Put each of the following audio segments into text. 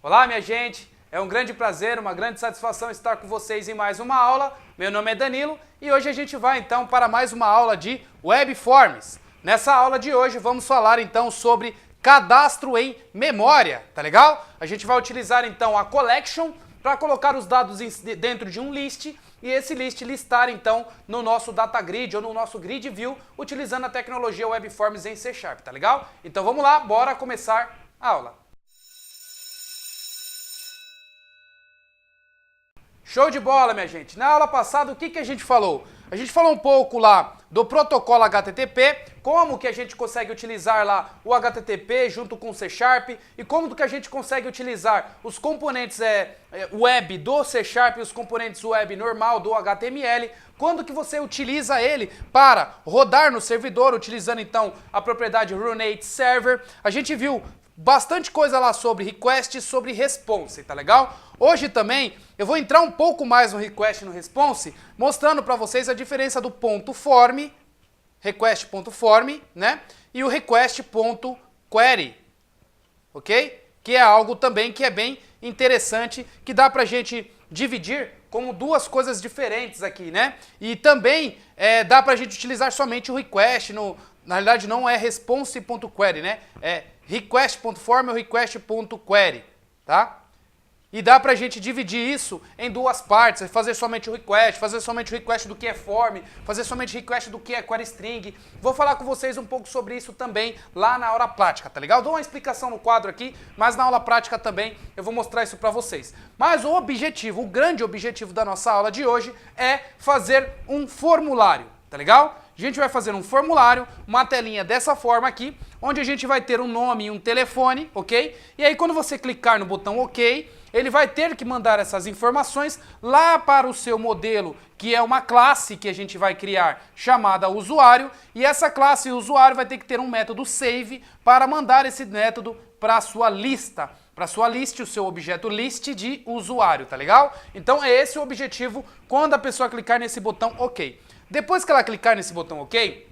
Olá, minha gente! É um grande prazer, uma grande satisfação estar com vocês em mais uma aula. Meu nome é Danilo e hoje a gente vai então para mais uma aula de Webforms. Nessa aula de hoje vamos falar então sobre cadastro em memória, tá legal? A gente vai utilizar então a collection para colocar os dados dentro de um list e esse list listar então no nosso data grid ou no nosso grid view utilizando a tecnologia Webforms em C#, tá legal? Então vamos lá, bora começar a aula. Show de bola, minha gente! Na aula passada, o que a gente falou? A gente falou um pouco lá do protocolo HTTP, como que a gente consegue utilizar lá o HTTP junto com o C# e como que a gente consegue utilizar os componentes web do C# e os componentes web normal do HTML, quando que você utiliza ele para rodar no servidor, utilizando então a propriedade Runate Server. A gente viu bastante coisa lá sobre request e sobre response, tá legal? Hoje também eu vou entrar um pouco mais no request e no response, mostrando para vocês a diferença do ponto form, request.form, né? E o request.query, ok? Que é algo também que é bem interessante, que dá pra gente dividir como duas coisas diferentes aqui, né? E também dá pra gente utilizar somente o request, na realidade não é response.query, né? É request.form ou request.query, tá? E dá pra gente dividir isso em duas partes, fazer somente o request do que é form, fazer somente o request do que é query string. Vou falar com vocês um pouco sobre isso também lá na aula prática, tá legal? Dou uma explicação no quadro aqui, mas na aula prática também eu vou mostrar isso pra vocês. Mas o objetivo, o grande objetivo da nossa aula de hoje é fazer um formulário, tá legal? A gente vai fazer um formulário, uma telinha dessa forma aqui, onde a gente vai ter um nome e um telefone, ok? E aí quando você clicar no botão OK, ele vai ter que mandar essas informações lá para o seu modelo, que é uma classe que a gente vai criar chamada usuário, e essa classe usuário vai ter que ter um método save para mandar esse método para a sua lista, para a sua list, o seu objeto list de usuário, tá legal? Então é esse o objetivo quando a pessoa clicar nesse botão OK. Depois que ela clicar nesse botão OK,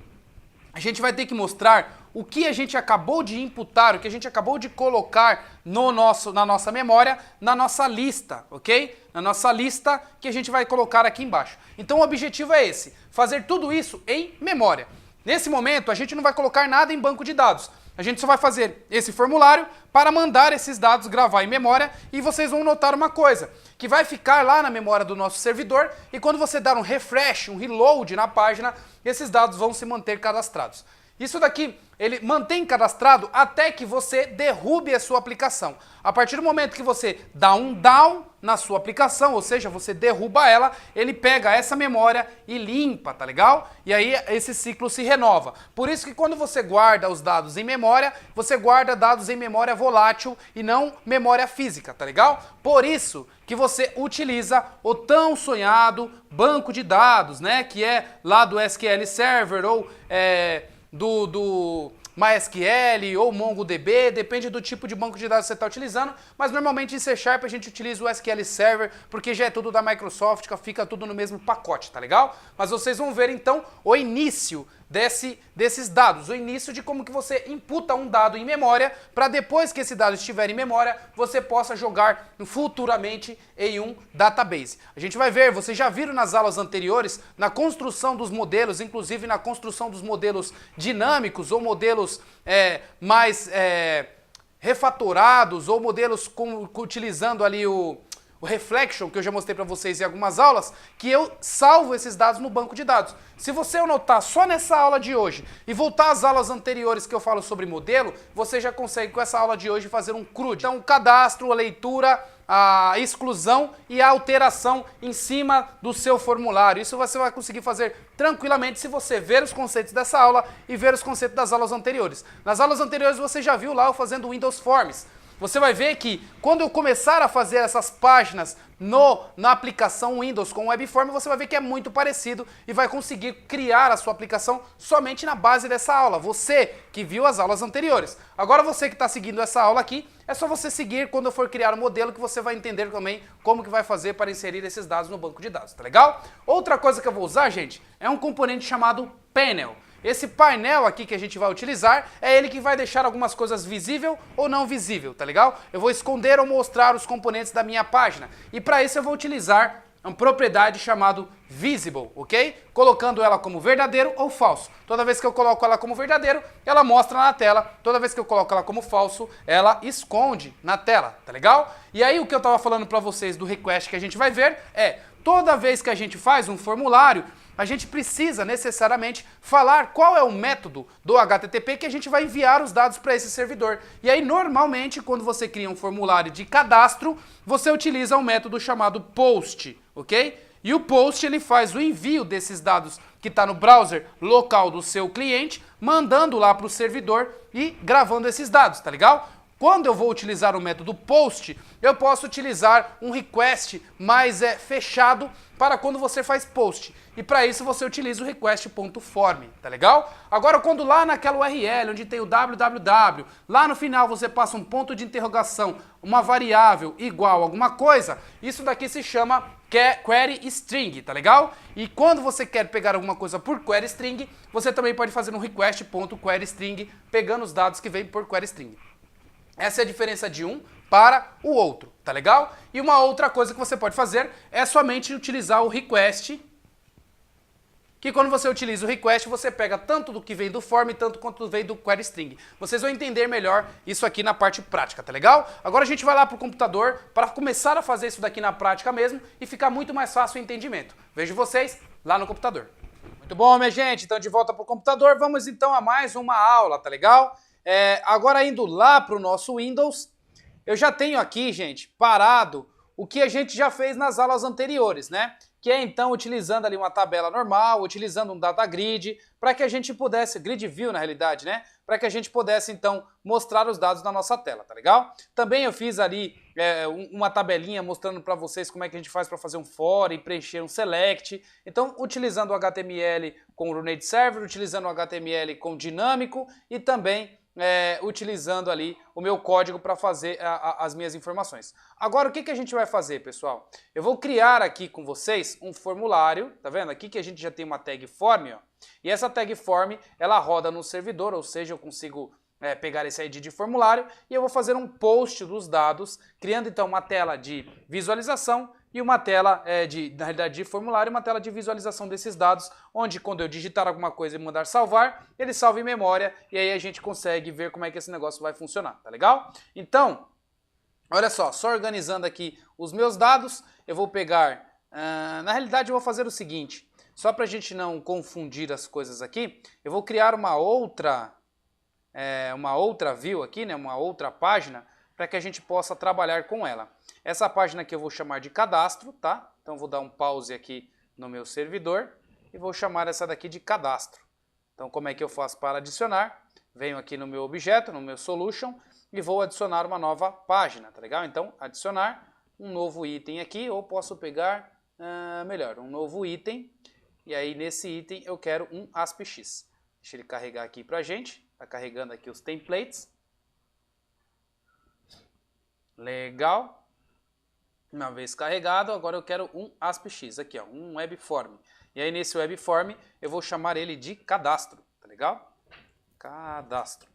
a gente vai ter que mostrar o que a gente acabou de imputar, o que a gente acabou de colocar na nossa memória, na nossa lista, ok? Na nossa lista que a gente vai colocar aqui embaixo. Então o objetivo é esse, fazer tudo isso em memória. Nesse momento a gente não vai colocar nada em banco de dados. A gente só vai fazer esse formulário para mandar esses dados gravar em memória e vocês vão notar uma coisa, que vai ficar lá na memória do nosso servidor e quando você dar um refresh, um reload na página, esses dados vão se manter cadastrados. Isso daqui, ele mantém cadastrado até que você derrube a sua aplicação. A partir do momento que você dá um down na sua aplicação, ou seja, você derruba ela, ele pega essa memória e limpa, tá legal? E aí esse ciclo se renova. Por isso que quando você guarda os dados em memória, você guarda dados em memória volátil e não memória física, tá legal? Por isso que você utiliza o tão sonhado banco de dados, né? Que é lá do SQL Server ou do MySQL ou MongoDB, depende do tipo de banco de dados que você está utilizando, mas normalmente em C# a gente utiliza o SQL Server, porque já é tudo da Microsoft, fica tudo no mesmo pacote, tá legal? Mas vocês vão ver então o início desses dados, o início de como que você imputa um dado em memória, para depois que esse dado estiver em memória, você possa jogar futuramente em um database. A gente vai ver, vocês já viram nas aulas anteriores, na construção dos modelos, inclusive na construção dos modelos dinâmicos ou modelos mais refatorados ou modelos utilizando ali o Reflection, que eu já mostrei para vocês em algumas aulas, que eu salvo esses dados no banco de dados. Se você anotar só nessa aula de hoje e voltar às aulas anteriores que eu falo sobre modelo, você já consegue com essa aula de hoje fazer um CRUD. Então, o cadastro, a leitura, a exclusão e a alteração em cima do seu formulário. Isso você vai conseguir fazer tranquilamente se você ver os conceitos dessa aula e ver os conceitos das aulas anteriores. Nas aulas anteriores você já viu lá eu fazendo Windows Forms. Você vai ver que quando eu começar a fazer essas páginas na aplicação Windows com Webform, você vai ver que é muito parecido e vai conseguir criar a sua aplicação somente na base dessa aula. Você que viu as aulas anteriores. Agora você que está seguindo essa aula aqui, é só você seguir quando eu for criar o modelo que você vai entender também como que vai fazer para inserir esses dados no banco de dados, tá legal? Outra coisa que eu vou usar, gente, é um componente chamado Panel. Esse painel aqui que a gente vai utilizar é ele que vai deixar algumas coisas visível ou não visível, tá legal? Eu vou esconder ou mostrar os componentes da minha página. E para isso eu vou utilizar uma propriedade chamada visible, ok? Colocando ela como verdadeiro ou falso. Toda vez que eu coloco ela como verdadeiro, ela mostra na tela. Toda vez que eu coloco ela como falso, ela esconde na tela, tá legal? E aí o que eu tava falando para vocês do request que a gente vai ver é, toda vez que a gente faz um formulário, a gente precisa necessariamente falar qual é o método do HTTP que a gente vai enviar os dados para esse servidor. E aí, normalmente, quando você cria um formulário de cadastro, você utiliza um método chamado POST, ok? E o POST ele faz o envio desses dados que está no browser local do seu cliente, mandando lá para o servidor e gravando esses dados, tá legal? Quando eu vou utilizar o método POST, eu posso utilizar um request mais fechado para quando você faz POST. E para isso você utiliza o request.form, tá legal? Agora, quando lá naquela URL onde tem o www, lá no final você passa um ponto de interrogação, uma variável igual a alguma coisa, isso daqui se chama query string, tá legal? E quando você quer pegar alguma coisa por query string, você também pode fazer um request.queryString, pegando os dados que vêm por query string. Essa é a diferença de um para o outro, tá legal? E uma outra coisa que você pode fazer é somente utilizar o request, que quando você utiliza o request, você pega tanto do que vem do form, tanto quanto vem do query string. Vocês vão entender melhor isso aqui na parte prática, tá legal? Agora a gente vai lá pro computador para começar a fazer isso daqui na prática mesmo e ficar muito mais fácil o entendimento. Vejo vocês lá no computador. Muito bom, minha gente, então de volta pro computador, vamos então a mais uma aula, tá legal? Agora indo lá pro nosso Windows, eu já tenho aqui, gente, parado o que a gente já fez nas aulas anteriores, né? Que é então utilizando ali uma tabela normal, utilizando um data grid, para que a gente pudesse, grid view na realidade, né? Para que a gente pudesse então mostrar os dados na nossa tela, tá legal? Também eu fiz ali uma tabelinha mostrando para vocês como é que a gente faz para fazer um for e preencher um select. Então, utilizando o HTML com o Runade Server, utilizando o HTML com dinâmico e também utilizando ali o meu código para fazer as minhas informações. Agora, o que a gente vai fazer, pessoal? Eu vou criar aqui com vocês um formulário, tá vendo? Aqui que a gente já tem uma tag form, ó, e essa tag form, ela roda no servidor, ou seja, eu consigo pegar esse ID de formulário e eu vou fazer um post dos dados, criando então uma tela de visualização e uma tela na realidade de formulário, uma tela de visualização desses dados, onde quando eu digitar alguma coisa e mandar salvar, ele salva em memória e aí a gente consegue ver como é que esse negócio vai funcionar, tá legal? Então, olha só organizando aqui os meus dados, eu vou pegar, na realidade eu vou fazer o seguinte, só para a gente não confundir as coisas aqui, eu vou criar uma outra view aqui, né, uma outra página, para que a gente possa trabalhar com ela. Essa página aqui eu vou chamar de cadastro, tá? Então vou dar um pause aqui no meu servidor e vou chamar essa daqui de cadastro. Então como é que eu faço para adicionar? Venho aqui no meu objeto, no meu solution e vou adicionar uma nova página, tá legal? Então adicionar um novo item aqui, ou posso pegar, um novo item, e aí nesse item eu quero um ASPX. Deixa ele carregar aqui pra gente, tá carregando aqui os templates. Legal. Uma vez carregado, agora eu quero um ASPX aqui, ó, um webform. E aí nesse webform eu vou chamar ele de cadastro, tá legal? Cadastro.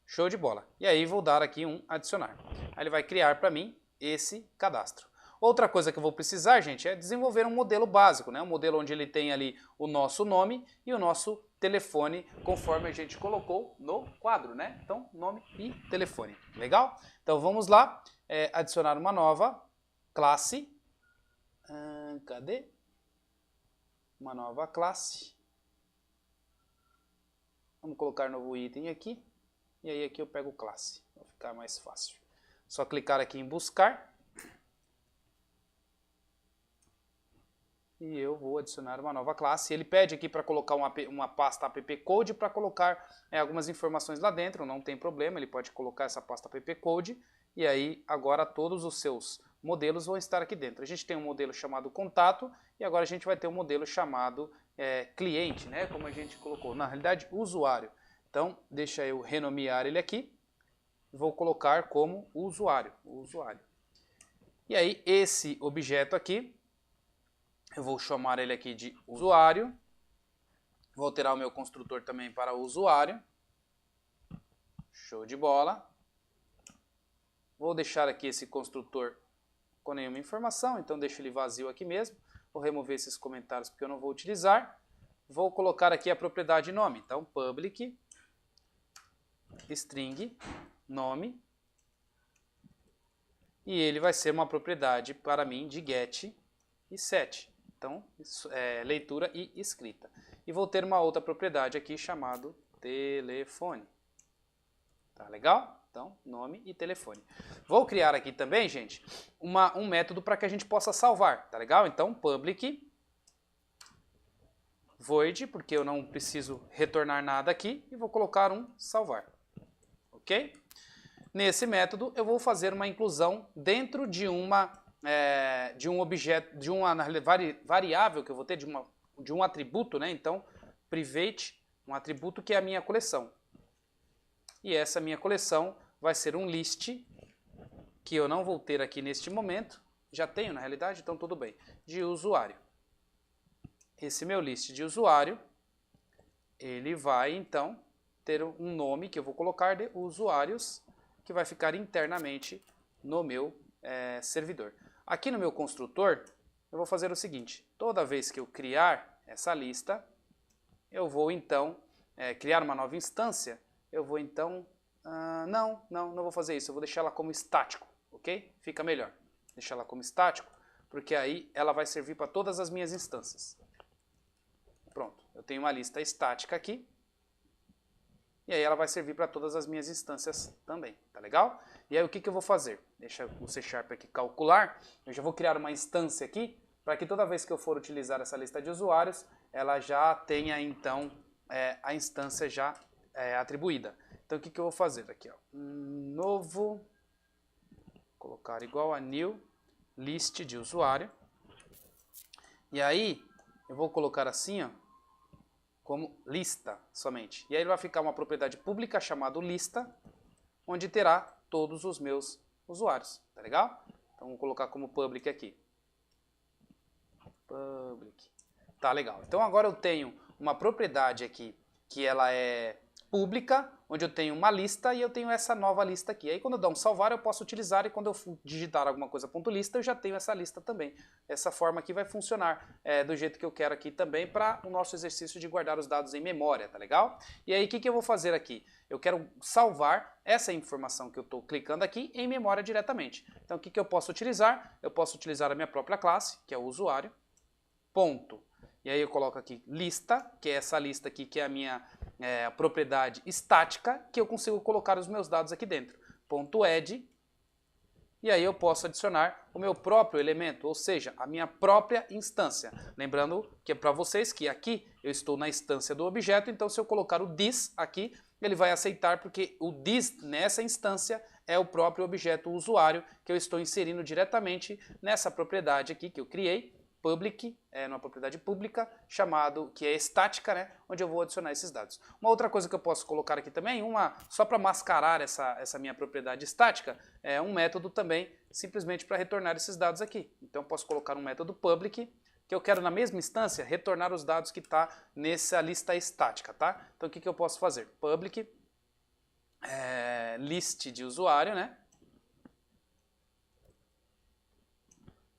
Show de bola. E aí vou dar aqui um adicionar. Aí ele vai criar para mim esse cadastro. Outra coisa que eu vou precisar, gente, é desenvolver um modelo básico, né? Um modelo onde ele tem ali o nosso nome e o nosso telefone, conforme a gente colocou no quadro, né? Então, nome e telefone. Legal? Então, vamos lá adicionar uma nova classe. Cadê? Uma nova classe. Vamos colocar novo item aqui. E aí aqui eu pego classe. Vai ficar mais fácil. Só clicar aqui em buscar. E eu vou adicionar uma nova classe. Ele pede aqui para colocar uma pasta appcode para colocar algumas informações lá dentro. Não tem problema, ele pode colocar essa pasta appcode. E aí agora todos os seus modelos vão estar aqui dentro. A gente tem um modelo chamado contato e agora a gente vai ter um modelo chamado cliente, né? Como a gente colocou. Na realidade, usuário. Então, deixa eu renomear ele aqui. Vou colocar como usuário. E aí esse objeto aqui, eu vou chamar ele aqui de usuário, Vou alterar o meu construtor também para o usuário. Show de bola. Vou deixar aqui esse construtor com nenhuma informação, então deixo ele vazio aqui mesmo. Vou remover esses comentários porque eu não vou utilizar. Vou colocar aqui a propriedade nome. Então, public string nome. E ele vai ser uma propriedade para mim de get e set. Então, leitura e escrita. E vou ter uma outra propriedade aqui chamado telefone. Tá legal? Então, nome e telefone. Vou criar aqui também, gente, um método para que a gente possa salvar. Tá legal? Então, public void, porque eu não preciso retornar nada aqui. E vou colocar um salvar. Ok? Nesse método, eu vou fazer uma inclusão dentro de um objeto, de uma variável que eu vou ter, de um atributo, né? Então, private, um atributo que é a minha coleção. E essa minha coleção vai ser um list, que eu não vou ter aqui neste momento, já tenho na realidade, então tudo bem, de usuário. Esse meu list de usuário, ele vai então ter um nome que eu vou colocar de usuários, que vai ficar internamente no meu servidor. Aqui no meu construtor, eu vou fazer o seguinte, toda vez que eu criar essa lista, eu vou então criar uma nova instância, eu vou então, não vou fazer isso, eu vou deixar ela como estático, ok? Fica melhor, deixar ela como estático, porque aí ela vai servir para todas as minhas instâncias. Pronto, eu tenho uma lista estática aqui, e aí ela vai servir para todas as minhas instâncias também, tá legal? E aí o que eu vou fazer? Deixa o C# aqui calcular, eu já vou criar uma instância aqui, para que toda vez que eu for utilizar essa lista de usuários, ela já tenha então a instância já atribuída. Então o que eu vou fazer aqui? Ó? Novo, colocar igual a new list de usuário, e aí eu vou colocar assim, ó, como lista somente. E aí vai ficar uma propriedade pública chamada lista, onde terá todos os meus usuários, tá legal? Então vou colocar como public aqui. Public. Tá legal. Então agora eu tenho uma propriedade aqui que ela é pública, onde eu tenho uma lista e eu tenho essa nova lista aqui. Aí quando eu dar um salvar eu posso utilizar e quando eu digitar alguma coisa .lista eu já tenho essa lista também. Essa forma aqui vai funcionar do jeito que eu quero aqui também para o nosso exercício de guardar os dados em memória, tá legal? E aí o que eu vou fazer aqui? Eu quero salvar essa informação que eu estou clicando aqui em memória diretamente. Então o que eu posso utilizar? Eu posso utilizar a minha própria classe, que é o usuário, ponto. E aí eu coloco aqui lista, que é essa lista aqui que é a minha propriedade estática, que eu consigo colocar os meus dados aqui dentro. Ponto add, e aí eu posso adicionar o meu próprio elemento, ou seja, a minha própria instância. Lembrando que é para vocês que aqui eu estou na instância do objeto, então se eu colocar o this aqui, ele vai aceitar porque o this nessa instância é o próprio objeto usuário que eu estou inserindo diretamente nessa propriedade aqui que eu criei, public, numa propriedade pública, chamado, que é estática, né, onde eu vou adicionar esses dados. Uma outra coisa que eu posso colocar aqui também, só para mascarar essa minha propriedade estática, é um método também, simplesmente para retornar esses dados aqui. Então eu posso colocar um método public, que eu quero na mesma instância retornar os dados que está nessa lista estática, tá? Então o que eu posso fazer? Public, list de usuário, né?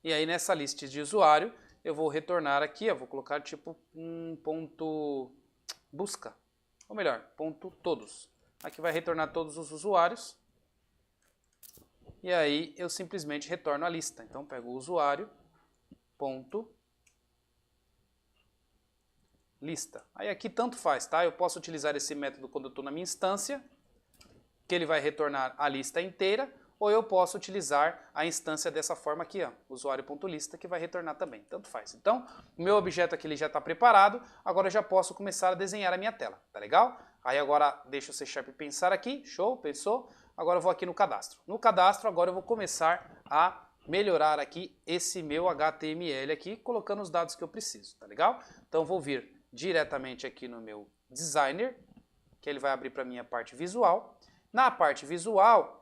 E aí nessa lista de usuário eu vou retornar aqui, eu vou colocar tipo um ponto busca, ou melhor, ponto todos. Aqui vai retornar todos os usuários. E aí eu simplesmente retorno a lista. Então pego o usuário, ponto, lista. Aí aqui tanto faz, tá? Eu posso utilizar esse método quando eu estou na minha instância, que ele vai retornar a lista inteira, ou eu posso utilizar a instância dessa forma aqui, ó, usuário.lista, que vai retornar também, tanto faz. Então, o meu objeto aqui ele já está preparado, agora eu já posso começar a desenhar a minha tela, tá legal? Aí agora deixa o C# pensar aqui, show, pensou? Agora eu vou aqui no cadastro. No cadastro agora eu vou começar a melhorar aqui esse meu HTML aqui, colocando os dados que eu preciso, tá legal? Então vou vir diretamente aqui no meu designer, que ele vai abrir para mim a parte visual. Na parte visual,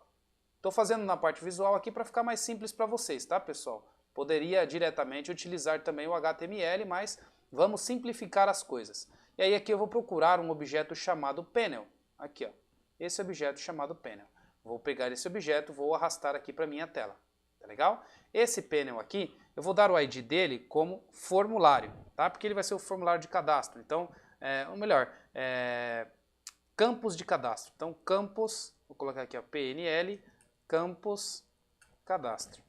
estou fazendo na parte visual aqui para ficar mais simples para vocês, tá, pessoal? Poderia diretamente utilizar também o HTML, mas vamos simplificar as coisas. E aí aqui eu vou procurar um objeto chamado panel. Aqui, ó, esse objeto chamado panel. Vou pegar esse objeto, vou arrastar aqui para minha tela. Tá legal? Esse panel aqui, eu vou dar o ID dele como formulário, tá? Porque ele vai ser o formulário de cadastro. Então, ou melhor, campos de cadastro. Então, campos, vou colocar aqui, ó, PNL, campos cadastro.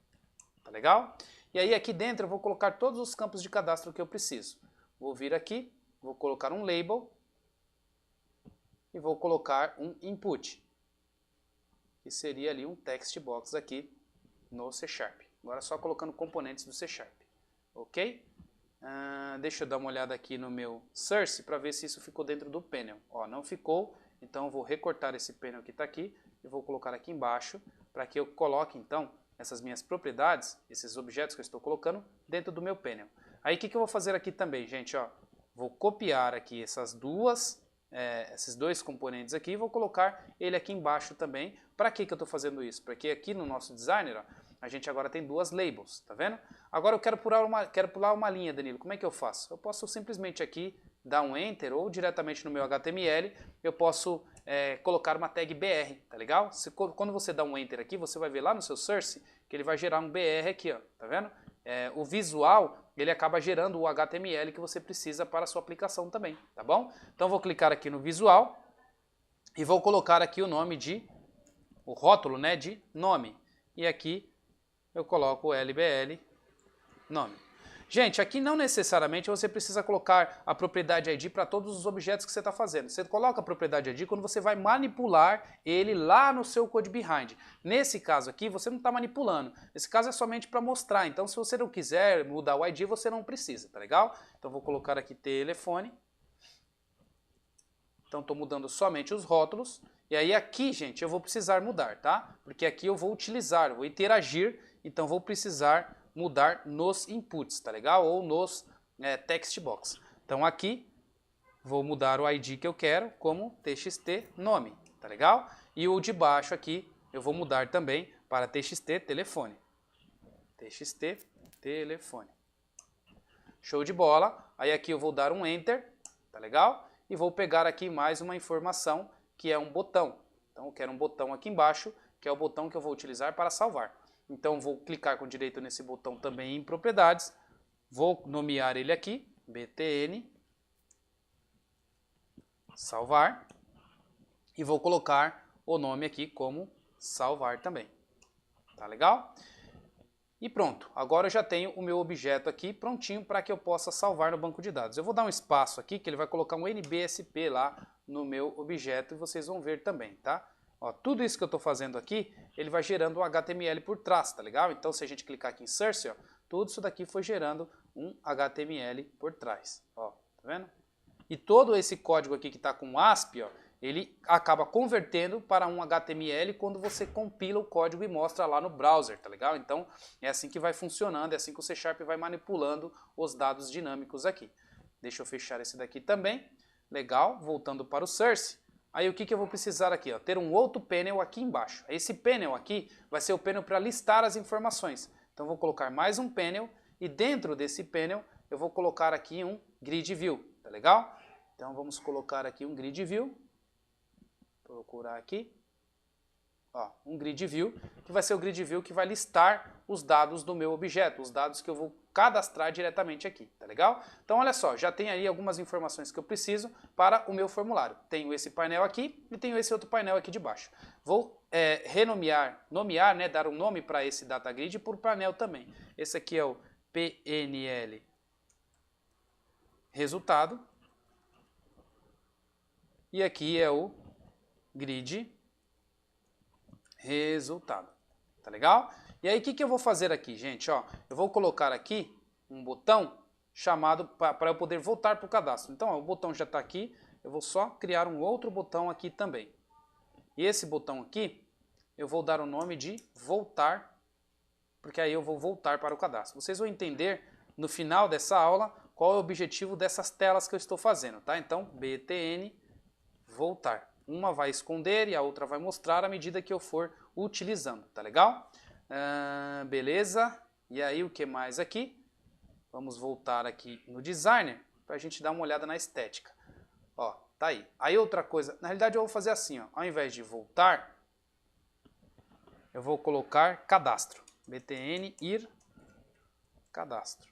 Tá legal? E aí aqui dentro eu vou colocar todos os campos de cadastro que eu preciso. Vou vir aqui, vou colocar um label e vou colocar um input, que seria ali um text box aqui no C Sharp. Agora só colocando componentes do C Sharp. Ok? Deixa eu dar uma olhada aqui no meu source para ver se isso ficou dentro do panel. Ó, não ficou, então eu vou recortar esse panel que está aqui e vou colocar aqui embaixo para que eu coloque então essas minhas propriedades, esses objetos que eu estou colocando dentro do meu panel. Aí o que eu vou fazer aqui também, gente? Ó, vou copiar aqui esses dois componentes aqui e vou colocar ele aqui embaixo também. Para que eu estou fazendo isso? Porque aqui no nosso designer, ó, a gente agora tem duas labels, tá vendo? Agora eu quero pular uma linha, Danilo. Como é que eu faço? Eu posso simplesmente aqui dar um Enter ou diretamente no meu HTML eu posso colocar uma tag BR, tá legal? Quando você dá um Enter aqui, você vai ver lá no seu source que ele vai gerar um BR aqui, ó, tá vendo? O visual, ele acaba gerando o HTML que você precisa para a sua aplicação também, tá bom? Então vou clicar aqui no visual e vou colocar aqui o rótulo, né, de nome. E aqui eu coloco o LBL nome. Gente, aqui não necessariamente você precisa colocar a propriedade ID para todos os objetos que você está fazendo. Você coloca a propriedade ID quando você vai manipular ele lá no seu code behind. Nesse caso aqui, você não está manipulando. Nesse caso é somente para mostrar. Então, se você não quiser mudar o ID, você não precisa, tá legal? Então, vou colocar aqui telefone. Então, estou mudando somente os rótulos. E aí aqui, gente, eu vou precisar mudar, tá? Porque aqui eu vou utilizar, vou interagir, então vou precisar mudar nos inputs, tá legal? Ou nos text box. Então aqui vou mudar o ID que eu quero como txt nome, tá legal? E o de baixo aqui eu vou mudar também para txt telefone. Txt telefone. Show de bola. Aí aqui eu vou dar um Enter, tá legal? E vou pegar aqui mais uma informação que é um botão. Então eu quero um botão aqui embaixo, que é o botão que eu vou utilizar para salvar. Então vou clicar com direito nesse botão também em propriedades, vou nomear ele aqui, btn, salvar, e vou colocar o nome aqui como salvar também. Tá legal? E pronto, agora eu já tenho o meu objeto aqui prontinho para que eu possa salvar no banco de dados. Eu vou dar um espaço aqui que ele vai colocar um NBSP lá no meu objeto e vocês vão ver também, tá? Ó, tudo isso que eu estou fazendo aqui, ele vai gerando um HTML por trás, tá legal? Então se a gente clicar aqui em Source, ó, tudo isso daqui foi gerando um HTML por trás. Ó, tá vendo? E todo esse código aqui que está com ASP, ó, ele acaba convertendo para um HTML quando você compila o código e mostra lá no browser, tá legal? Então é assim que vai funcionando, é assim que o C Sharp vai manipulando os dados dinâmicos aqui. Deixa eu fechar esse daqui também. Legal, voltando para o Source. Aí o que eu vou precisar aqui? Ó, ter um outro panel aqui embaixo. Esse panel aqui vai ser o panel para listar as informações. Então vou colocar mais um panel e dentro desse panel eu vou colocar aqui um grid view, tá legal? Então vamos colocar aqui um grid view. Procurar aqui. Ó, um grid view, que vai ser o grid view que vai listar os dados do meu objeto, os dados que eu vou cadastrar diretamente aqui, tá legal? Então olha só, já tem aí algumas informações que eu preciso para o meu formulário. Tenho esse painel aqui e tenho esse outro painel aqui de baixo. Vou nomear, né, dar um nome para esse data grid por painel também. Esse aqui é o PNL resultado e aqui é o grid resultado, tá legal? E aí o que eu vou fazer aqui, gente? Ó, eu vou colocar aqui um botão chamado para eu poder voltar para o cadastro. Então ó, o botão já está aqui, eu vou só criar um outro botão aqui também. E esse botão aqui, eu vou dar o nome de voltar, porque aí eu vou voltar para o cadastro. Vocês vão entender no final dessa aula qual é o objetivo dessas telas que eu estou fazendo, tá? Então, btn voltar. Uma vai esconder e a outra vai mostrar à medida que eu for utilizando, tá legal? Beleza. E aí o que mais aqui? Vamos voltar aqui no designer para a gente dar uma olhada na estética. Ó, tá aí. Aí outra coisa, na realidade eu vou fazer assim, ó. Ao invés de voltar, eu vou colocar cadastro. btn ir cadastro.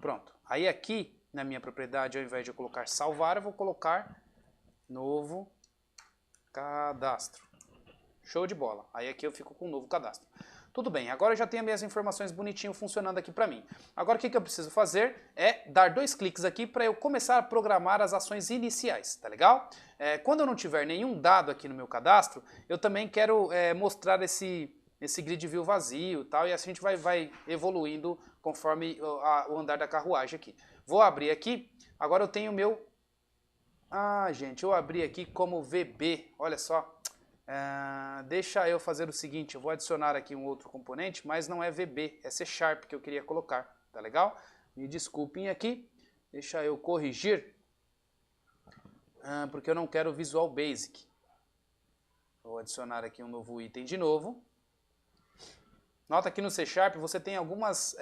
Pronto. Aí aqui, na minha propriedade, ao invés de eu colocar salvar, eu vou colocar novo cadastro. Show de bola. Aí aqui eu fico com um novo cadastro. Tudo bem, agora eu já tenho as minhas informações bonitinho funcionando aqui para mim. Agora o que eu preciso fazer é dar 2 cliques aqui para eu começar a programar as ações iniciais, tá legal? Quando eu não tiver nenhum dado aqui no meu cadastro, eu também quero mostrar esse grid view vazio e tal, e assim a gente vai evoluindo conforme o andar da carruagem aqui. Vou abrir aqui, agora eu tenho o meu... Ah, gente, eu abri aqui como VB, olha só. Deixa eu fazer o seguinte, eu vou adicionar aqui um outro componente, mas não é VB, é C# que eu queria colocar, tá legal? Me desculpem aqui, deixa eu corrigir, porque eu não quero Visual Basic. Vou adicionar aqui um novo item de novo. Nota que no C# você tem algumas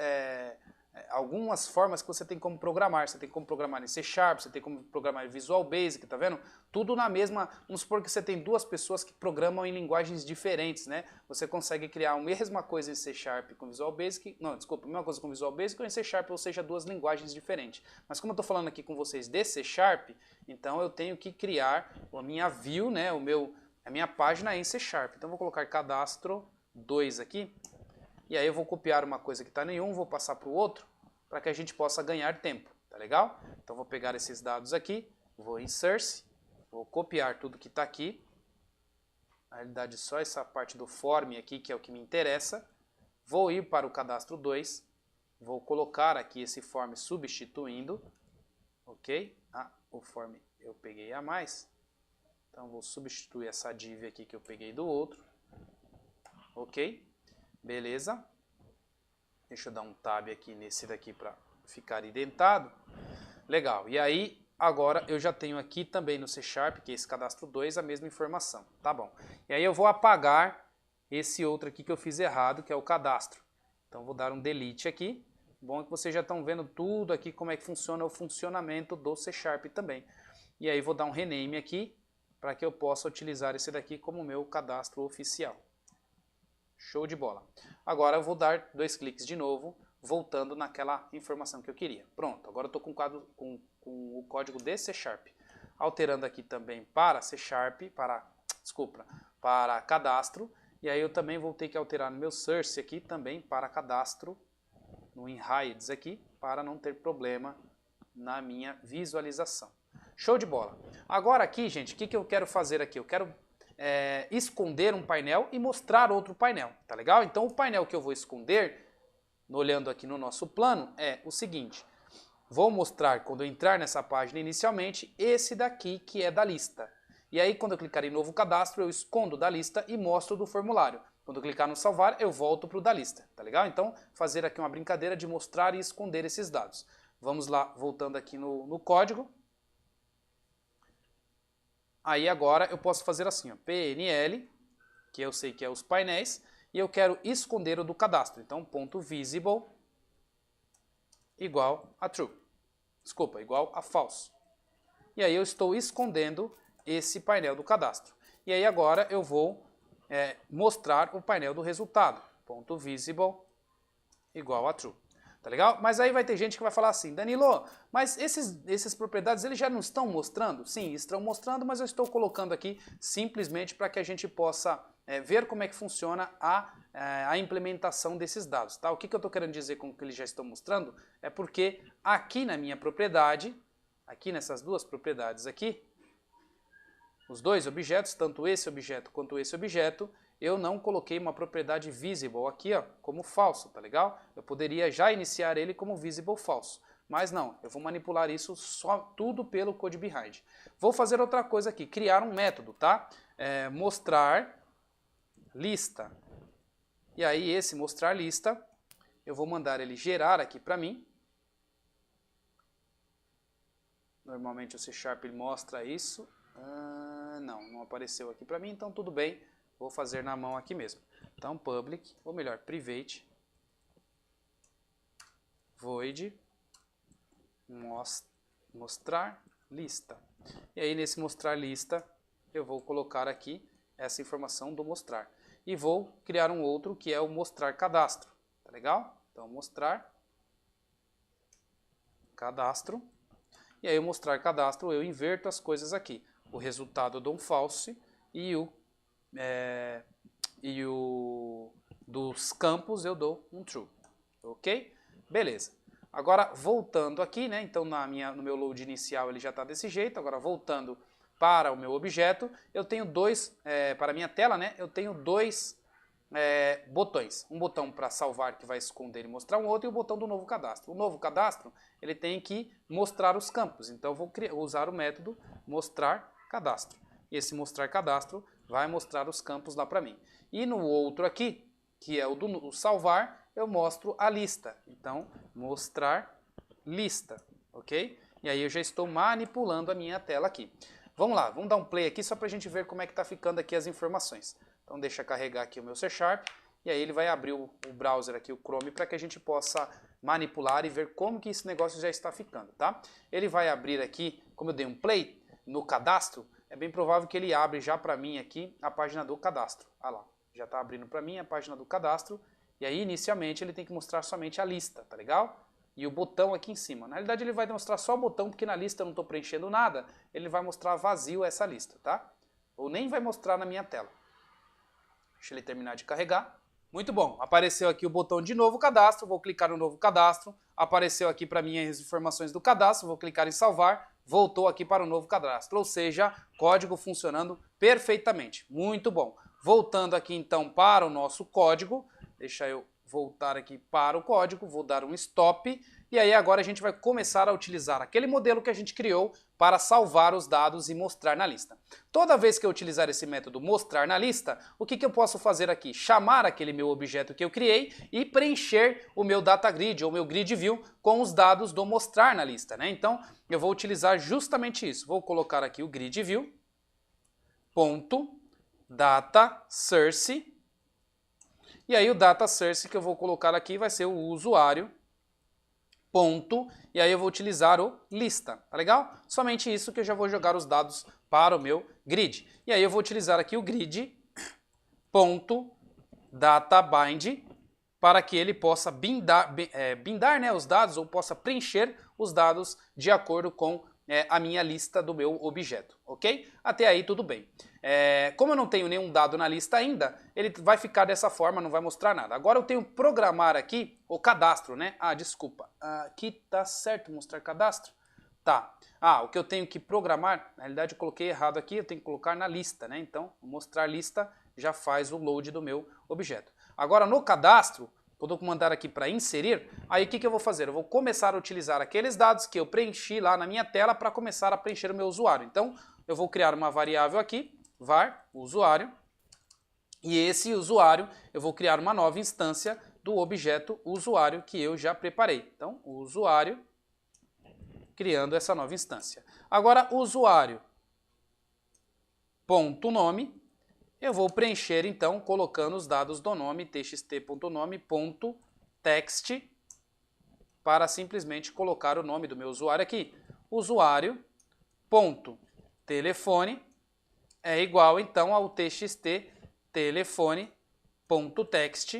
formas que você tem como programar. Você tem como programar em C#, você tem como programar em Visual Basic, tá vendo? Tudo na mesma... Vamos supor que você tem 2 pessoas que programam em linguagens diferentes, né? Você consegue criar a mesma coisa em C# com Visual Basic... Não, desculpa, a mesma coisa com Visual Basic ou em C#, ou seja, 2 linguagens diferentes. Mas como eu estou falando aqui com vocês de C#, então eu tenho que criar a minha view, né? A minha página em C#. Então eu vou colocar cadastro 2 aqui. E aí eu vou copiar uma coisa que está em um, vou passar para o outro, para que a gente possa ganhar tempo, tá legal? Então vou pegar esses dados aqui, vou em Source, vou copiar tudo que está aqui, na realidade só essa parte do form aqui que é o que me interessa, vou ir para o cadastro 2, vou colocar aqui esse form substituindo, ok? O form eu peguei a mais, então vou substituir essa div aqui que eu peguei do outro, ok? Beleza, deixa eu dar um tab aqui nesse daqui para ficar identado. Legal, e aí agora eu já tenho aqui também no C#, que é esse cadastro 2, a mesma informação, tá bom. E aí eu vou apagar esse outro aqui que eu fiz errado, que é o cadastro. Então vou dar um delete aqui. Bom que vocês já estão vendo tudo aqui, como é que funciona o funcionamento do C# também. E aí vou dar um rename aqui, para que eu possa utilizar esse daqui como meu cadastro oficial. Show de bola. Agora eu vou dar 2 cliques de novo, voltando naquela informação que eu queria. Pronto, agora eu estou com o código de C#. Alterando aqui também para C#, para cadastro. E aí eu também vou ter que alterar no meu source aqui também para cadastro, no enhides aqui, para não ter problema na minha visualização. Show de bola. Agora aqui, gente, o que eu quero fazer aqui? Eu quero... esconder um painel e mostrar outro painel, tá legal? Então o painel que eu vou esconder, olhando aqui no nosso plano, é o seguinte. Vou mostrar, quando eu entrar nessa página inicialmente, esse daqui que é da lista. E aí quando eu clicar em novo cadastro, eu escondo da lista e mostro do formulário. Quando eu clicar no salvar, eu volto para o da lista, tá legal? Então fazer aqui uma brincadeira de mostrar e esconder esses dados. Vamos lá, voltando aqui no código. Aí agora eu posso fazer assim, ó, PNL, que eu sei que é os painéis, e eu quero esconder o do cadastro. Então, ponto .visible igual a true. Desculpa, igual a false. E aí eu estou escondendo esse painel do cadastro. E aí agora eu vou mostrar o painel do resultado. Ponto .visible igual a true. Tá legal? Mas aí vai ter gente que vai falar assim, Danilo, mas esses propriedades eles já não estão mostrando? Sim, estão mostrando, mas eu estou colocando aqui simplesmente para que a gente possa ver como é que funciona a implementação desses dados. Tá? O que eu estou querendo dizer com o que eles já estão mostrando é porque aqui na minha propriedade, aqui nessas 2 propriedades aqui, os 2 objetos, tanto esse objeto quanto esse objeto, eu não coloquei uma propriedade visible aqui, ó, como falso, tá legal? Eu poderia já iniciar ele como visible falso, mas não, eu vou manipular isso só tudo pelo code behind. Vou fazer outra coisa aqui, criar um método, tá? Mostrar lista. E aí esse mostrar lista, eu vou mandar ele gerar aqui para mim. Normalmente o C# mostra isso. Não apareceu aqui para mim, então tudo bem. Vou fazer na mão aqui mesmo. Então, public, ou melhor, private, void, mostrar lista. E aí nesse mostrar lista eu vou colocar aqui essa informação do mostrar. E vou criar um outro que é o mostrar cadastro. Tá legal? Então mostrar cadastro. E aí o mostrar cadastro eu inverto as coisas aqui. O resultado eu dou um false e dos campos eu dou um true. Ok? Beleza. Agora voltando aqui, né? Então no meu load inicial ele já está desse jeito. Agora voltando para o meu objeto, eu tenho para a minha tela, né? Eu tenho dois botões. Um botão para salvar que vai esconder e mostrar um outro e o botão do novo cadastro. O novo cadastro ele tem que mostrar os campos. Então eu vou usar o método mostrar cadastro. E esse mostrar cadastro vai mostrar os campos lá para mim. E no outro aqui, que é o do salvar, eu mostro a lista. Então, mostrar lista, ok? E aí eu já estou manipulando a minha tela aqui. Vamos lá, vamos dar um play aqui só para a gente ver como é que está ficando aqui as informações. Então deixa carregar aqui o meu C#, e aí ele vai abrir o browser aqui, o Chrome, para que a gente possa manipular e ver como que esse negócio já está ficando, tá? Ele vai abrir aqui, como eu dei um play no cadastro, é bem provável que ele abre já para mim aqui a página do cadastro. Olha lá, já está abrindo para mim a página do cadastro. E aí, inicialmente, ele tem que mostrar somente a lista, tá legal? E o botão aqui em cima. Na realidade, ele vai mostrar só o botão, porque na lista eu não estou preenchendo nada. Ele vai mostrar vazio essa lista, tá? Ou nem vai mostrar na minha tela. Deixa ele terminar de carregar. Muito bom. Apareceu aqui o botão de novo cadastro. Vou clicar no novo cadastro. Apareceu aqui para mim as informações do cadastro. Vou clicar em salvar. Voltou aqui para o novo cadastro. Ou seja, código funcionando perfeitamente. Muito bom. Voltando aqui então para o nosso código. Deixa eu voltar aqui para o código, vou dar um stop, e aí agora a gente vai começar a utilizar aquele modelo que a gente criou para salvar os dados e mostrar na lista. Toda vez que eu utilizar esse método mostrar na lista, o que eu posso fazer aqui? Chamar aquele meu objeto que eu criei e preencher o meu data grid ou meu grid view com os dados do mostrar na lista, né? Então eu vou utilizar justamente isso. Vou colocar aqui o grid view, ponto, data source. E aí o data source que eu vou colocar aqui vai ser o usuário, ponto, e aí eu vou utilizar o lista, tá legal? Somente isso que eu já vou jogar os dados para o meu grid. E aí eu vou utilizar aqui o grid, ponto, data bind, para que ele possa bindar, né, os dados, ou possa preencher os dados de acordo com a minha lista do meu objeto, ok? Até aí tudo bem. Como eu não tenho nenhum dado na lista ainda, ele vai ficar dessa forma, não vai mostrar nada. Agora eu tenho que programar aqui o cadastro, né? Ah, desculpa. Aqui tá certo mostrar cadastro? Tá. O que eu tenho que programar, na realidade eu coloquei errado aqui, eu tenho que colocar na lista, né? Então, mostrar lista já faz o load do meu objeto. Agora no cadastro, quando eu mandar aqui para inserir, aí o que eu vou fazer? Eu vou começar a utilizar aqueles dados que eu preenchi lá na minha tela para começar a preencher o meu usuário. Então, eu vou criar uma variável aqui, var usuário, e esse usuário eu vou criar uma nova instância do objeto usuário que eu já preparei. Então, o usuário, criando essa nova instância. Agora, usuário, ponto nome, eu vou preencher, então, colocando os dados do nome, txt.nome.text, para simplesmente colocar o nome do meu usuário aqui. Usuário.telefone é igual, então, ao txt.telefone.text,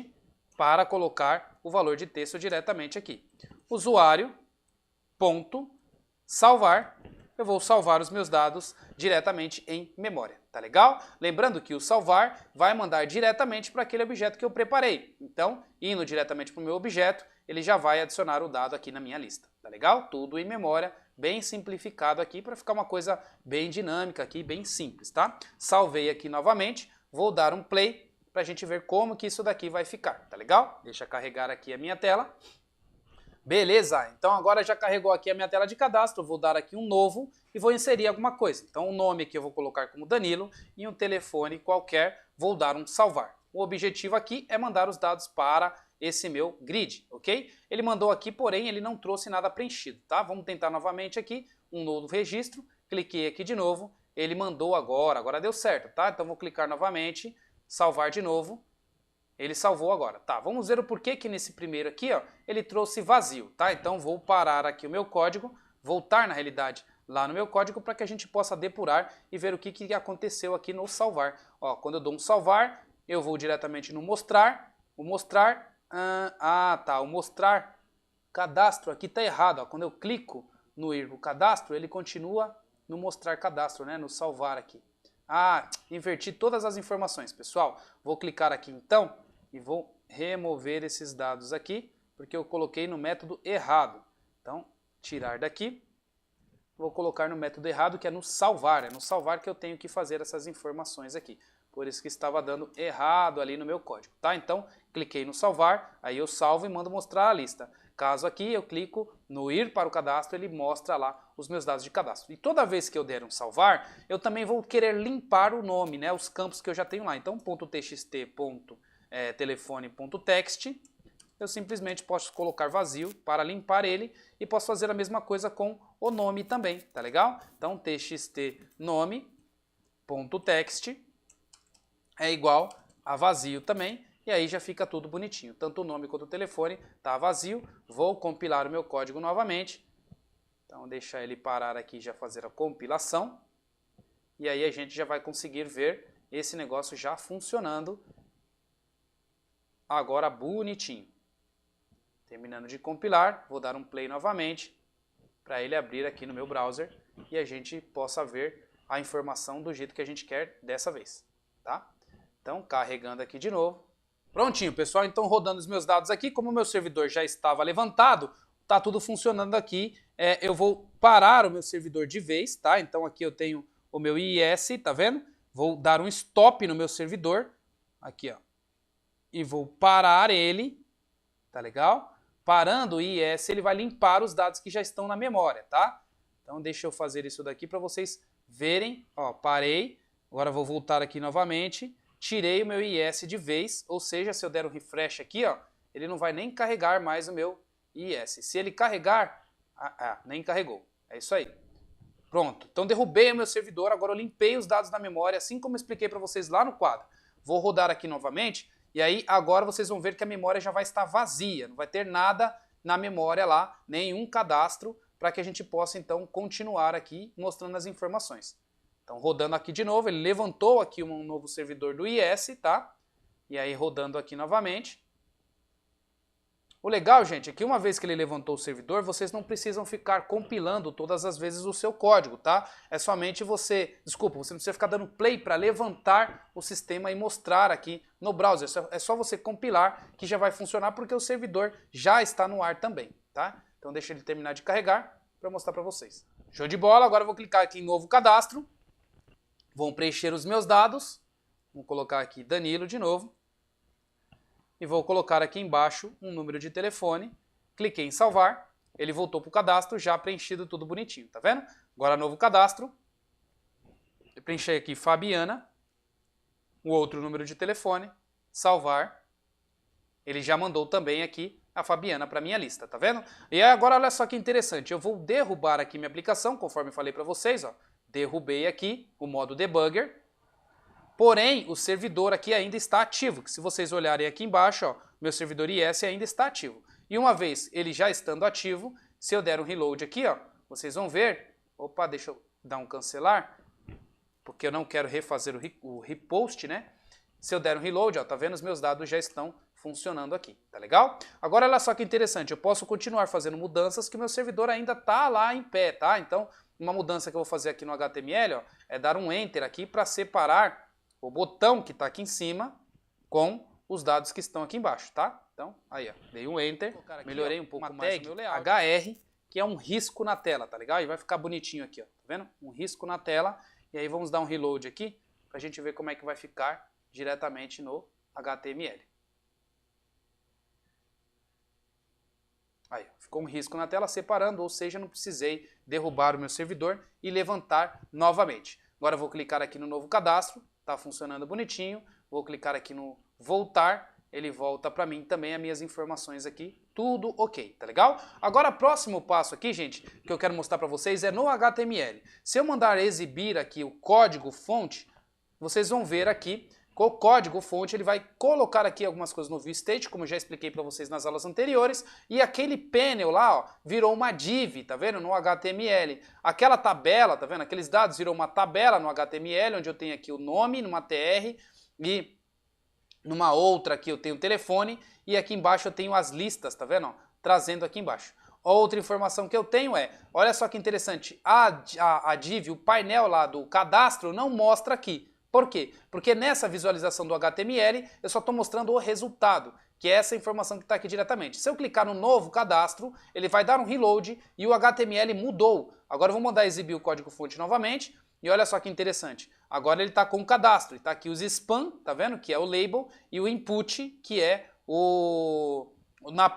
para colocar o valor de texto diretamente aqui. Usuário.salvar. Eu vou salvar os meus dados diretamente em memória, tá legal? Lembrando que o salvar vai mandar diretamente para aquele objeto que eu preparei. Então, indo diretamente para o meu objeto, ele já vai adicionar o dado aqui na minha lista, tá legal? Tudo em memória, bem simplificado aqui para ficar uma coisa bem dinâmica aqui, bem simples, tá? Salvei aqui novamente, vou dar um play para a gente ver como que isso daqui vai ficar, tá legal? Deixa eu carregar aqui a minha tela. Beleza, então agora já carregou aqui a minha tela de cadastro, vou dar aqui um novo e vou inserir alguma coisa. Então o nome aqui eu vou colocar como Danilo e um telefone qualquer vou dar um salvar. O objetivo aqui é mandar os dados para esse meu grid, ok? Ele mandou aqui, porém ele não trouxe nada preenchido, tá? Vamos tentar novamente aqui, um novo registro, cliquei aqui de novo, ele mandou agora deu certo, tá? Então vou clicar novamente, salvar de novo. Ele salvou agora. Tá, vamos ver o porquê que nesse primeiro aqui, ó, ele trouxe vazio, tá? Então vou parar aqui o meu código, voltar na realidade lá no meu código para que a gente possa depurar e ver o que aconteceu aqui no salvar. Ó, quando eu dou um salvar, eu vou diretamente no mostrar, o mostrar, o mostrar cadastro aqui tá errado, ó. Quando eu clico no ir pro cadastro, ele continua no mostrar cadastro, né, no salvar aqui. Inverti todas as informações, pessoal. Vou clicar aqui então e vou remover esses dados aqui, porque eu coloquei no método errado. Então, tirar daqui, vou colocar no método errado, que é no salvar. É no salvar que eu tenho que fazer essas informações aqui. Por isso que estava dando errado ali no meu código, tá? Então, cliquei no salvar, aí eu salvo e mando mostrar a lista. Caso aqui eu clico no ir para o cadastro, ele mostra lá os meus dados de cadastro. E toda vez que eu der um salvar, eu também vou querer limpar o nome, né? Os campos que eu já tenho lá. Então, .txt, telefone.txt, eu simplesmente posso colocar vazio para limpar ele e posso fazer a mesma coisa com o nome também, tá legal? Então, txt nome.txt é igual a vazio também, e aí já fica tudo bonitinho. Tanto o nome quanto o telefone tá vazio. Vou compilar o meu código novamente. Então, deixar ele parar aqui e já fazer a compilação. E aí a gente já vai conseguir ver esse negócio já funcionando agora bonitinho. Terminando de compilar, vou dar um play novamente para ele abrir aqui no meu browser e a gente possa ver a informação do jeito que a gente quer dessa vez, tá? Então, carregando aqui de novo. Prontinho, pessoal. Então, rodando os meus dados aqui, como o meu servidor já estava levantado, tá tudo funcionando aqui. Eu vou parar o meu servidor de vez, tá? Então, aqui eu tenho o meu IIS, tá vendo? Vou dar um stop no meu servidor, aqui, ó. E vou parar ele, tá legal? Parando o IIS, ele vai limpar os dados que já estão na memória, tá? Então, deixa eu fazer isso daqui para vocês verem. Ó, parei. Agora vou voltar aqui novamente. Tirei o meu IIS de vez, ou seja, se eu der um refresh aqui, ó, ele não vai nem carregar mais o meu IIS. Se ele carregar, nem carregou. É isso aí. Pronto. Então derrubei o meu servidor, agora eu limpei os dados da memória, assim como eu expliquei para vocês lá no quadro. Vou rodar aqui novamente, e aí agora vocês vão ver que a memória já vai estar vazia, não vai ter nada na memória lá, nenhum cadastro, para que a gente possa então continuar aqui mostrando as informações. Então, rodando aqui de novo, ele levantou aqui um novo servidor do IIS, tá? E aí, rodando aqui novamente. O legal, gente, é que uma vez que ele levantou o servidor, vocês não precisam ficar compilando todas as vezes o seu código, tá? É somente você não precisa ficar dando play para levantar o sistema e mostrar aqui no browser. É só você compilar que já vai funcionar, porque o servidor já está no ar também, tá? Então, deixa ele terminar de carregar para mostrar para vocês. Show de bola, agora eu vou clicar aqui em novo cadastro. Vou preencher os meus dados, vou colocar aqui Danilo de novo, e vou colocar aqui embaixo um número de telefone, cliquei em salvar, ele voltou para o cadastro, já preenchido tudo bonitinho, tá vendo? Agora novo cadastro, eu preenchi aqui Fabiana, o outro número de telefone, salvar, ele já mandou também aqui a Fabiana para minha lista, tá vendo? E agora olha só que interessante, eu vou derrubar aqui minha aplicação, conforme eu falei para vocês, ó. Derrubei aqui o modo debugger, porém o servidor aqui ainda está ativo, que se vocês olharem aqui embaixo, ó, meu servidor IIS ainda está ativo. E uma vez ele já estando ativo, se eu der um reload aqui, ó, vocês vão ver, opa, deixa eu dar um cancelar, porque eu não quero refazer o repost, né? Se eu der um reload, ó, tá vendo? Os meus dados já estão funcionando aqui, tá legal? Agora olha só que interessante, eu posso continuar fazendo mudanças que o meu servidor ainda tá lá em pé, tá? Então, uma mudança que eu vou fazer aqui no HTML, ó, é dar um Enter aqui para separar o botão que está aqui em cima com os dados que estão aqui embaixo, tá? Então, aí, ó, dei um Enter, aqui, melhorei um pouco mais o meu layout. HR, que é um risco na tela, tá legal? E vai ficar bonitinho aqui, ó, tá vendo? Um risco na tela, e aí vamos dar um reload aqui, para a gente ver como é que vai ficar diretamente no HTML. Aí, ficou um risco na tela separando, ou seja, não precisei derrubar o meu servidor e levantar novamente. Agora eu vou clicar aqui no novo cadastro, está funcionando bonitinho. Vou clicar aqui no voltar, ele volta para mim também as minhas informações aqui, tudo ok, tá legal? Agora, próximo passo aqui, gente, que eu quero mostrar para vocês é no HTML. Se eu mandar exibir aqui o código fonte, vocês vão ver aqui com o código fonte ele vai colocar aqui algumas coisas no ViewState, como eu já expliquei para vocês nas aulas anteriores, e aquele panel lá, ó, virou uma div, tá vendo? No HTML. Aquela tabela, tá vendo? Aqueles dados virou uma tabela no HTML, onde eu tenho aqui o nome numa tr e numa outra aqui eu tenho o telefone e aqui embaixo eu tenho as listas, tá vendo? Ó, trazendo aqui embaixo. Outra informação que eu tenho é, olha só que interessante, a div, o painel lá do cadastro não mostra aqui. Por quê? Porque nessa visualização do HTML eu só estou mostrando o resultado, que é essa informação que está aqui diretamente. Se eu clicar no novo cadastro, ele vai dar um reload e o HTML mudou. Agora eu vou mandar exibir o código-fonte novamente e olha só que interessante. Agora ele está com o cadastro, está aqui os spam, tá vendo? Que é o label, e o input, que é o...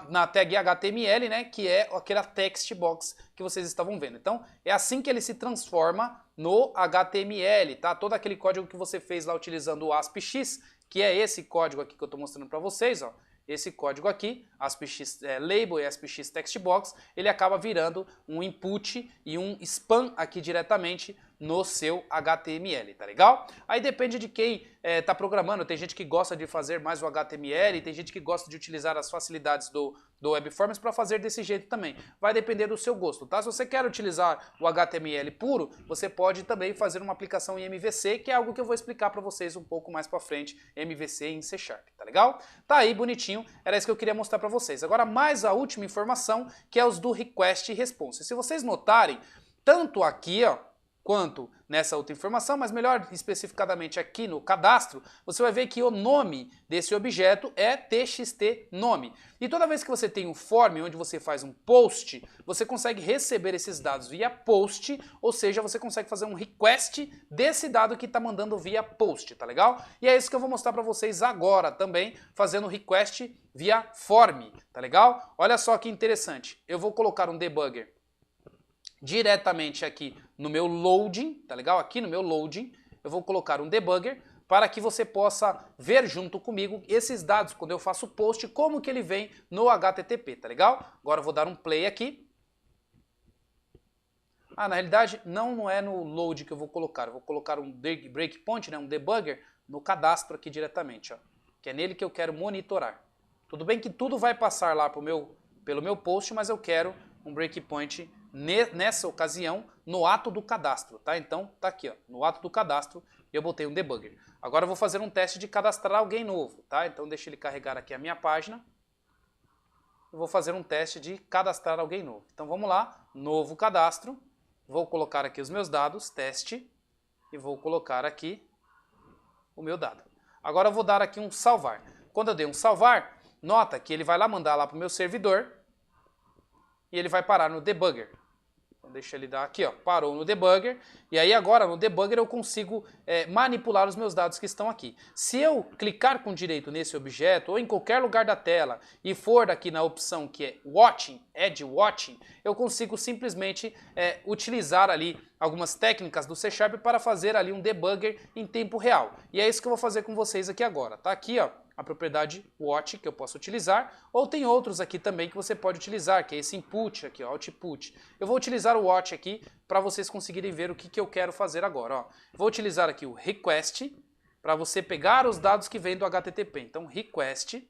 Na tag HTML, né, que é aquela text box que vocês estavam vendo. Então, é assim que ele se transforma no HTML, tá? Todo aquele código que você fez lá utilizando o ASPX, que é esse código aqui que eu estou mostrando para vocês, ó. Esse código aqui, ASPX label e ASPX text box, ele acaba virando um input e um spam aqui diretamente no seu HTML, tá legal? Aí depende de quem tá programando, tem gente que gosta de fazer mais o HTML, tem gente que gosta de utilizar as facilidades do WebForms para fazer desse jeito também. Vai depender do seu gosto, tá? Se você quer utilizar o HTML puro, você pode também fazer uma aplicação em MVC, que é algo que eu vou explicar para vocês um pouco mais para frente, MVC em C#, tá legal? Tá aí, bonitinho, era isso que eu queria mostrar para vocês. Agora, mais a última informação, que é os do Request e Response. Se vocês notarem, tanto aqui, ó, quanto nessa outra informação, mas melhor especificadamente aqui no cadastro, você vai ver que o nome desse objeto é txt_nome. E toda vez que você tem um form onde você faz um post, você consegue receber esses dados via post, ou seja, você consegue fazer um request desse dado que está mandando via post, tá legal? E é isso que eu vou mostrar para vocês agora também, fazendo request via form, tá legal? Olha só que interessante, eu vou colocar um debugger diretamente aqui no meu loading, tá legal? Aqui no meu loading, eu vou colocar um debugger para que você possa ver junto comigo esses dados, quando eu faço post, como que ele vem no HTTP, tá legal? Agora eu vou dar um play aqui. Na realidade, não é no load que eu vou colocar um breakpoint, né, um debugger, no cadastro aqui diretamente, ó, que é nele que eu quero monitorar. Tudo bem que tudo vai passar lá pelo meu post, mas eu quero um breakpoint nessa ocasião no ato do cadastro, tá? Então tá aqui, ó, no ato do cadastro eu botei um debugger. Agora eu vou fazer um teste de cadastrar alguém novo, tá? Então deixa ele carregar aqui a minha página. Eu vou fazer um teste de cadastrar alguém novo. Então vamos lá, novo cadastro. Vou colocar aqui os meus dados, teste, e vou colocar aqui o meu dado. Agora eu vou dar aqui um salvar. Quando eu dei um salvar, nota que ele vai lá mandar lá para o meu servidor e ele vai parar no debugger. Então deixa ele dar aqui, ó, parou no debugger, e aí agora no debugger eu consigo manipular os meus dados que estão aqui. Se eu clicar com direito nesse objeto, ou em qualquer lugar da tela, e for aqui na opção que é Watching, Add Watching, eu consigo simplesmente utilizar ali algumas técnicas do C# para fazer ali um debugger em tempo real. E é isso que eu vou fazer com vocês aqui agora. Tá aqui, ó, a propriedade watch que eu posso utilizar, ou tem outros aqui também que você pode utilizar, que é esse input aqui, ó, output. Eu vou utilizar o watch aqui para vocês conseguirem ver o que eu quero fazer agora, ó. Vou utilizar aqui o request para você pegar os dados que vêm do HTTP. Então request,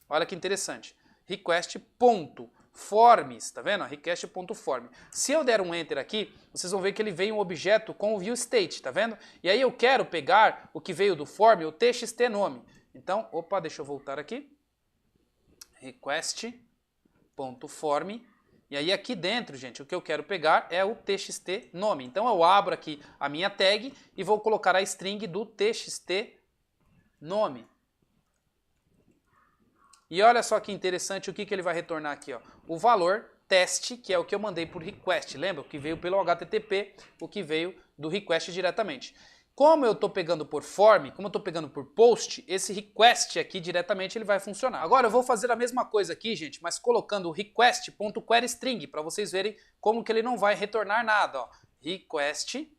olha que interessante, request.forms, tá vendo? Request.form. Se eu der um enter aqui, vocês vão ver que ele veio um objeto com o viewState, tá vendo? E aí eu quero pegar o que veio do form, o txt_nome. Então, opa, deixa eu voltar aqui, request.form, e aí aqui dentro, gente, o que eu quero pegar é o txt_nome. Então eu abro aqui a minha tag e vou colocar a string do txt_nome. E olha só que interessante o que ele vai retornar aqui, ó, o valor teste, que é o que eu mandei por request, lembra? O que veio pelo HTTP, o que veio do request diretamente. Como eu estou pegando por form, como eu estou pegando por post, esse request aqui diretamente ele vai funcionar. Agora eu vou fazer a mesma coisa aqui, gente, mas colocando o request.queryString, para vocês verem como que ele não vai retornar nada. Ó. Request.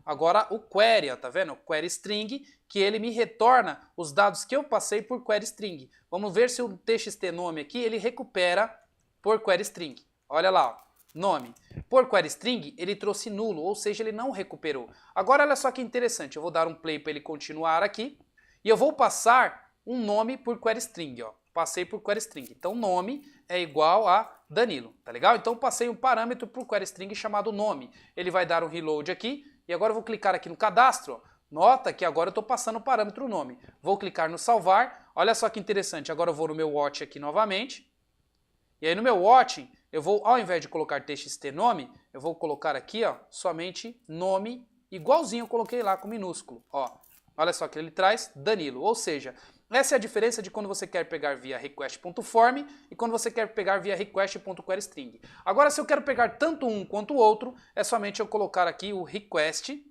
Agora o query, ó, tá vendo? O queryString, que ele me retorna os dados que eu passei por queryString. Vamos ver se o txt_nome aqui ele recupera por queryString. Olha lá, ó. nome. Por query string, ele trouxe nulo, ou seja, ele não recuperou. Agora, olha só que interessante, eu vou dar um play para ele continuar aqui, e eu vou passar um nome por query string, ó. Passei por query string. Então, nome é igual a Danilo, tá legal? Então, passei um parâmetro por query string chamado nome. Ele vai dar um reload aqui, e agora eu vou clicar aqui no cadastro, ó. Nota que agora eu estou passando o parâmetro nome. Vou clicar no salvar, olha só que interessante, agora eu vou no meu watch aqui novamente, e aí no meu watch, eu vou, ao invés de colocar txt nome, eu vou colocar aqui, ó, somente nome, igualzinho eu coloquei lá com minúsculo, ó. Olha só que ele traz Danilo, ou seja, essa é a diferença de quando você quer pegar via request.form e quando você quer pegar via request.queryString. Agora, se eu quero pegar tanto um quanto o outro, é somente eu colocar aqui o request.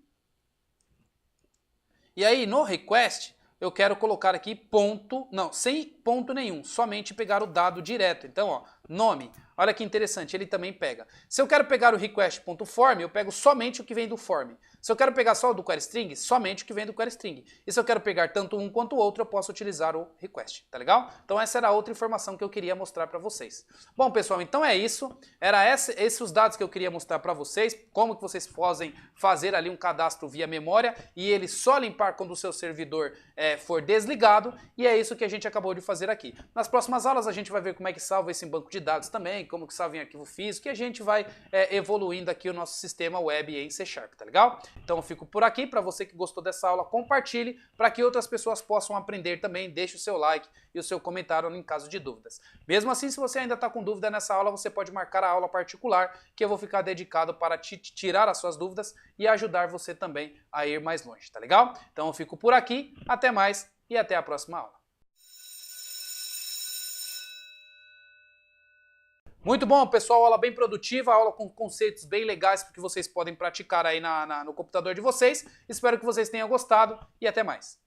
E aí, no request, eu quero colocar aqui ponto, não, sem ponto nenhum, somente pegar o dado direto. Então, ó, nome. Olha que interessante, ele também pega. Se eu quero pegar o request.form, eu pego somente o que vem do form. Se eu quero pegar só o do queryString, somente o que vem do queryString. E se eu quero pegar tanto um quanto o outro, eu posso utilizar o request, tá legal? Então essa era a outra informação que eu queria mostrar para vocês. Bom, pessoal, então é isso. Era esses os dados que eu queria mostrar para vocês, como que vocês podem fazer ali um cadastro via memória e ele só limpar quando o seu servidor for desligado. E é isso que a gente acabou de fazer aqui. Nas próximas aulas a gente vai ver como é que salva esse banco de dados também, como que salva em arquivo físico, e a gente vai evoluindo aqui o nosso sistema web em C#, tá legal? Então eu fico por aqui. Para você que gostou dessa aula, compartilhe para que outras pessoas possam aprender também. Deixe o seu like e o seu comentário em caso de dúvidas. Mesmo assim, se você ainda está com dúvida nessa aula, você pode marcar a aula particular, que eu vou ficar dedicado para tirar as suas dúvidas e ajudar você também a ir mais longe, tá legal? Então eu fico por aqui, até mais e até a próxima aula. Muito bom, pessoal, aula bem produtiva, aula com conceitos bem legais que vocês podem praticar aí no computador de vocês. Espero que vocês tenham gostado e até mais.